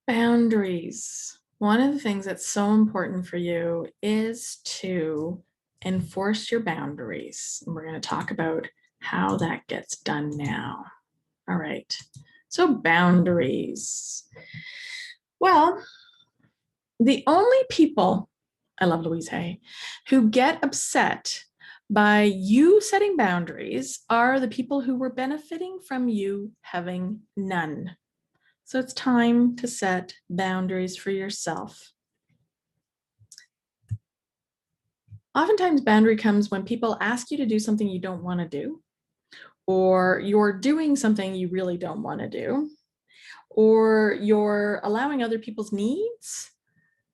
Boundaries. One of the things that's so important for you is to enforce your boundaries. And we're going to talk about how that gets done now. All right. So, boundaries. Well, the only people, I love Louise Hay, who get upset by you setting boundaries are the people who were benefiting from you having none. So it's time to set boundaries for yourself. Oftentimes, boundary comes when people ask you to do something you don't want to do, or you're doing something you really don't want to do, or you're allowing other people's needs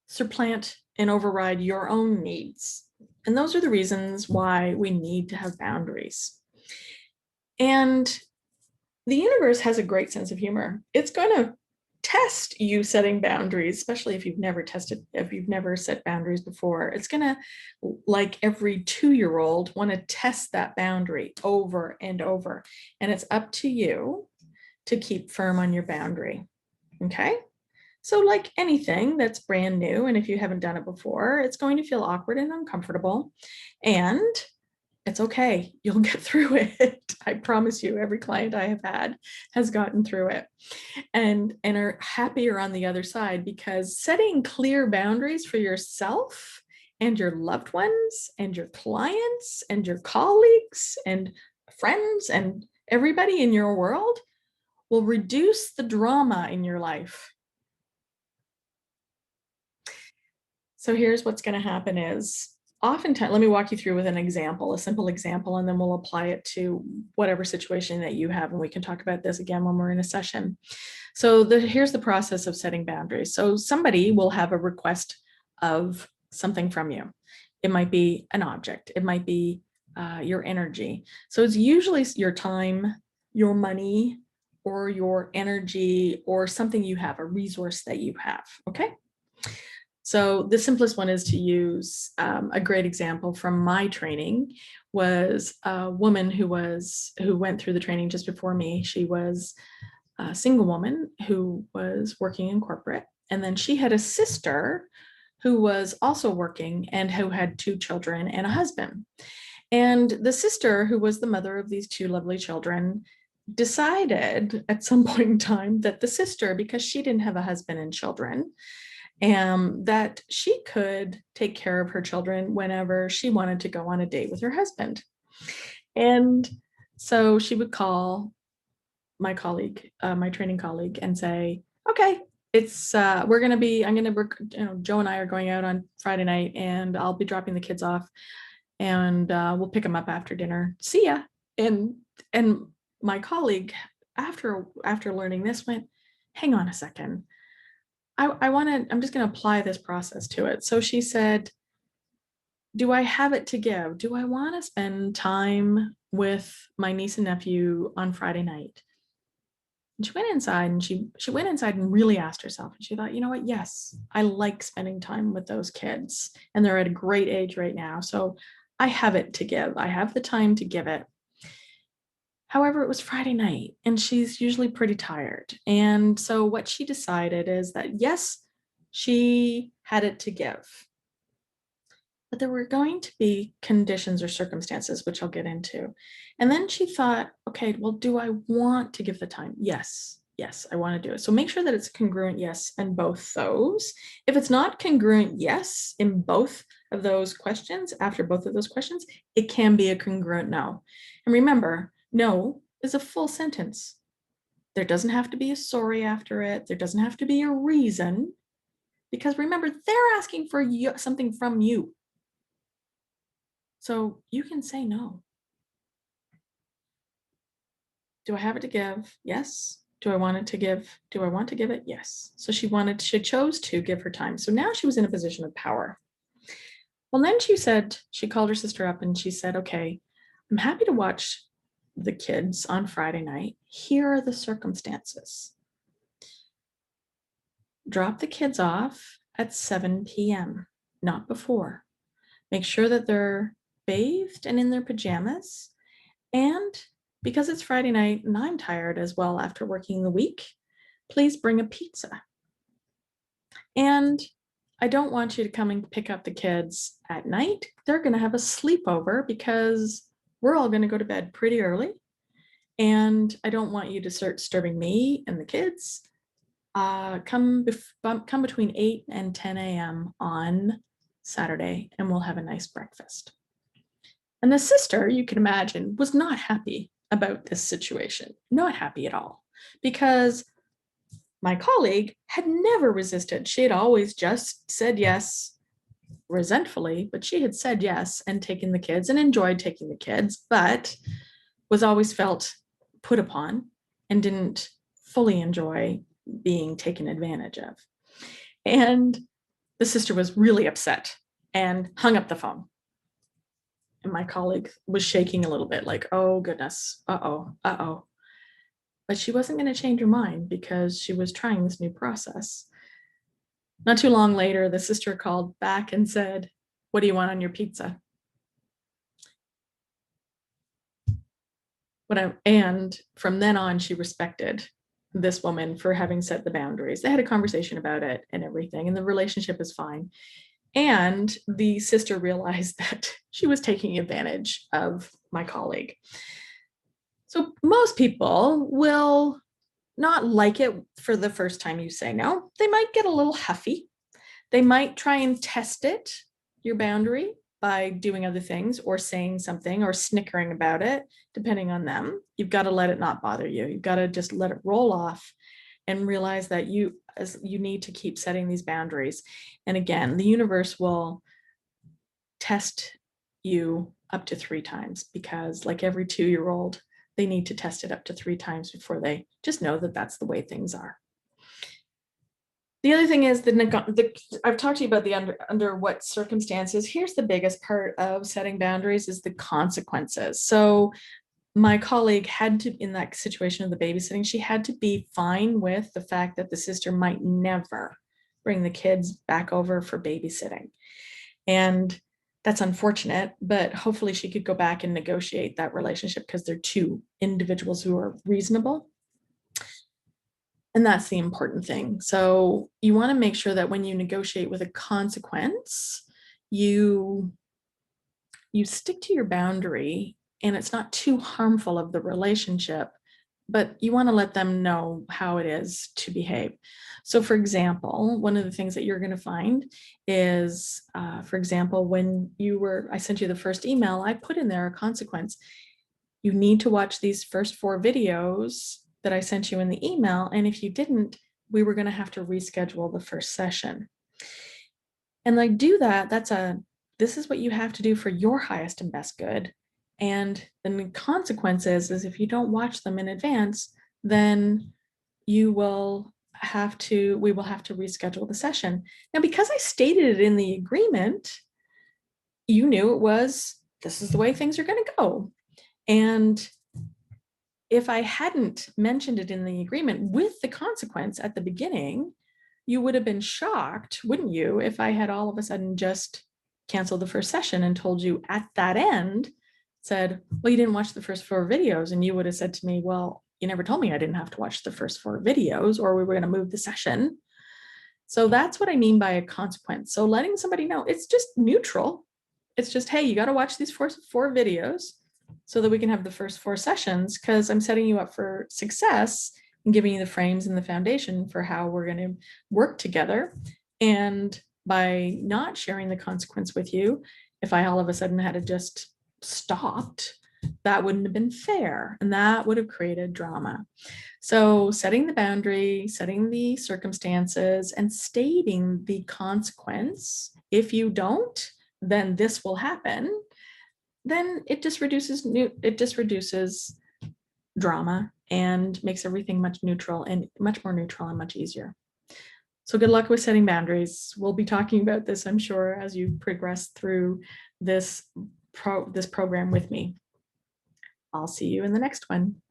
supplant and override your own needs. And those are the reasons why we need to have boundaries. And the universe has a great sense of humor. It's going to test you setting boundaries, especially if you've never set boundaries before. It's going to, like every 2-year-old, want to test that boundary over and over. And it's up to you to keep firm on your boundary. Okay? So, like anything that's brand new, and if you haven't done it before, it's going to feel awkward and uncomfortable. And it's okay. You'll get through it. I promise you, every client I have had has gotten through it and are happier on the other side, because setting clear boundaries for yourself and your loved ones and your clients and your colleagues and friends and everybody in your world will reduce the drama in your life. So here's what's going to happen is, oftentimes, let me walk you through with an example, a simple example, and then we'll apply it to whatever situation that you have. And we can talk about this again when we're in a session. So here's the process of setting boundaries. So somebody will have a request of something from you. It might be an object. It might be your energy. So it's usually your time, your money, or your energy, or something you have, a resource that you have. Okay. So the simplest one is to use a great example from my training was a woman who went through the training just before me. She was a single woman who was working in corporate, and then she had a sister who was also working and who had 2 children and a husband. And the sister, who was the mother of these 2 lovely children, decided at some point in time that the sister, because she didn't have a husband and children, that she could take care of her children whenever she wanted to go on a date with her husband. And so she would call my colleague, my training colleague, and say, okay, it's I'm going to Joe and I are going out on Friday night, and I'll be dropping the kids off, and we'll pick them up after dinner. See ya. And my colleague, after learning this, went, hang on a second. I'm just going to apply this process to it. So she said, do I have it to give? Do I want to spend time with my niece and nephew on Friday night? And she went inside, and she went inside and really asked herself, and she thought, you know what? Yes, I like spending time with those kids, and they're at a great age right now. So I have it to give. I have the time to give it. However, it was Friday night, and she's usually pretty tired. And so what she decided is that, yes, she had it to give, but there were going to be conditions or circumstances, which I'll get into. And then she thought, okay, well, do I want to give the time? Yes. Yes, I want to do it. So make sure that it's congruent yes in both those. If it's not congruent yes in both of those questions, after both of those questions, it can be a congruent no. And remember, no is a full sentence. There doesn't have to be a sorry after it. There doesn't have to be a reason, because remember, they're asking for something from you. So you can say no. Do I have it to give? Yes. Do I want it to give? Do I want to give it? Yes. So she chose to give her time. So now she was in a position of power. Well, then she called her sister up and she said, okay, I'm happy to watch the kids on Friday night. Here are the circumstances. Drop the kids off at 7 p.m., not before. Make sure that they're bathed and in their pajamas. And because it's Friday night and I'm tired as well after working the week, please bring a pizza. And I don't want you to come and pick up the kids at night. They're going to have a sleepover because we're all going to go to bed pretty early. And I don't want you to start disturbing me and the kids. Come between 8 and 10 a.m. on Saturday, and we'll have a nice breakfast. And the sister, you can imagine, was not happy about this situation, not happy at all, because my colleague had never resisted. She had always just said yes resentfully, but she had said yes and taken the kids and enjoyed taking the kids, but was always felt put upon and didn't fully enjoy being taken advantage of. And the sister was really upset and hung up the phone. And my colleague was shaking a little bit, like, oh goodness, uh-oh. But she wasn't going to change her mind because she was trying this new process. Not too long later, the sister called back and said, what do you want on your pizza? And from then on, she respected this woman for having set the boundaries. They had a conversation about it and everything, and the relationship is fine. And the sister realized that she was taking advantage of my colleague. So most people will not like it for the first time you say no. They might get a little huffy. They might try and test it, your boundary, by doing other things or saying something or snickering about it, depending on them. You've got to let it not bother you. You've got to just let it roll off and realize that you need to keep setting these boundaries. And again, the universe will test you up to 3 times, because like every 2-year-old, they need to test it up to 3 times before they just know that that's the way things are. The other thing is I've talked to you about the under what circumstances. Here's the biggest part of setting boundaries is the consequences. So my colleague had to, in that situation of the babysitting, she had to be fine with the fact that the sister might never bring the kids back over for babysitting. And that's unfortunate, but hopefully she could go back and negotiate that relationship because they're 2 individuals who are reasonable. And that's the important thing. So you want to make sure that when you negotiate with a consequence, you stick to your boundary and it's not too harmful of the relationship, but you want to let them know how it is to behave. So for example, one of the things that you're going to find is, for example, when I sent you the first email, I put in there a consequence. You need to watch these first 4 videos that I sent you in the email. And if you didn't, we were going to have to reschedule the first session. And like do that, this is what you have to do for your highest and best good. And the consequences is if you don't watch them in advance, then we will have to reschedule the session. Now, because I stated it in the agreement, you knew this is the way things are going to go. And if I hadn't mentioned it in the agreement with the consequence at the beginning, you would have been shocked, wouldn't you, if I had all of a sudden just canceled the first session and told you at that end, said, well, you didn't watch the first 4 videos. And you would have said to me, well, you never told me I didn't have to watch the first 4 videos, or we were going to move the session. So that's what I mean by a consequence. So letting somebody know, it's just neutral. It's just, hey, you got to watch these four videos so that we can have the first 4 sessions, because I'm setting you up for success and giving you the frames and the foundation for how we're going to work together. And by not sharing the consequence with you, if I all of a sudden had to just stopped, that wouldn't have been fair, and that would have created drama. So setting the boundary, setting the circumstances, and stating the consequence. If you don't, then this will happen. Then it just reduces drama and makes everything much more neutral and much easier. So good luck with setting boundaries. We'll be talking about this, I'm sure, as you progress through this program with me. I'll see you in the next one.